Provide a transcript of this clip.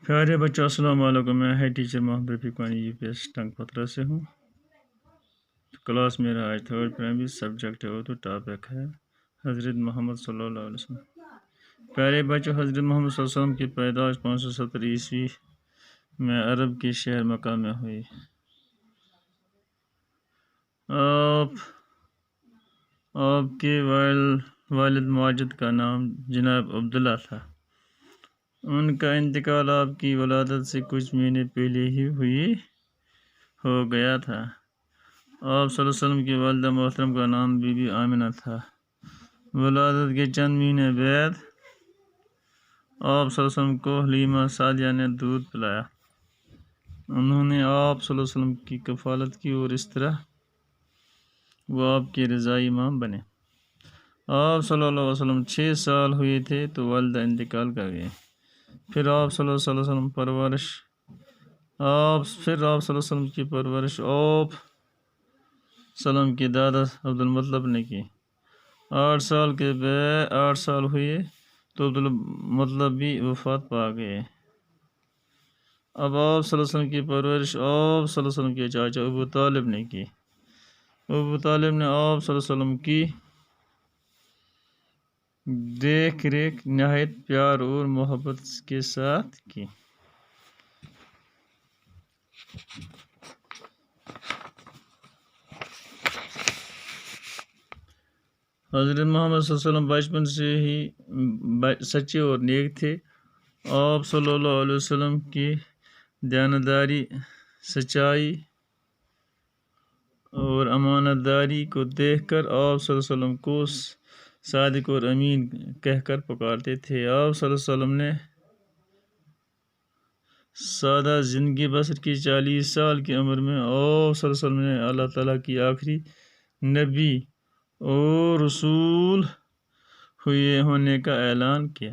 پیارے بچوں السلام علیکم، میں ہے ٹیچر محمد رفیق وانی UPS ٹنگ پتھرا سے ہوں۔ کلاس میرا آج 3rd پرائمری، سبجیکٹ ہے اردو، ٹاپک ہے حضرت محمد صلی اللہ علیہ وسلم۔ پیارے بچوں، حضرت محمد صلی اللہ علیہ وسلم کی پیدائش 570 عیسوی میں عرب کے شہر مکہ میں ہوئی۔ آپ کے والد ماجد کا نام جناب عبداللہ تھا۔ ان کا انتقال آپ کی ولادت سے کچھ مہینے پہلے ہی ہو گیا تھا۔ آپ صلی اللہ علیہ وسلم کی والدہ محترم کا نام بی بی آمنہ تھا۔ ولادت کے چند مہینے بعد آپ صلی اللہ علیہ وسلم کو حلیمہ سعدیہ نے دودھ پلایا۔ انہوں نے آپ صلی اللہ علیہ وسلم کی کفالت کی اور اس طرح وہ آپ کے رضائی ماں بنے۔ آپ صلی اللہ علیہ وسلم 6 سال ہوئے تھے تو والدہ انتقال کر گئے۔ پھر آپ صلی اللہ علیہ وسلم کی پرورش آپ صلی اللہ علیہ وسلم کے دادا عبدالمطلب نے کی۔ 8 سال ہوئے تو عبدالمطلب بھی وفات پا گئے۔ اب آپ صلی اللہ علیہ وسلم کی پرورش آپ صلی اللہ علیہ وسلم کے چاچا ابو طالب نے کی۔ ابو طالب نے آپ صلی اللہ علیہ وسلم کی دیکھ ریکھ نہایت پیار اور محبت کے ساتھ کی۔ حضرت محمد صلی اللہ علیہ وسلم بچپن سے ہی سچے اور نیک تھے۔ آپ صلی اللہ علیہ وسلم کی دیانتداری، سچائی اور امانت داری کو دیکھ کر آپ صلی اللہ علیہ وسلم کو صادق اور امین کہہ کر پکارتے تھے۔ آپ صلی اللہ علیہ وسلم نے سادہ زندگی بسر کی۔ 40 سال کی عمر میں آپ صلی اللہ علیہ وسلم نے اللہ تعالیٰ کی آخری نبی اور رسول ہونے کا اعلان کیا۔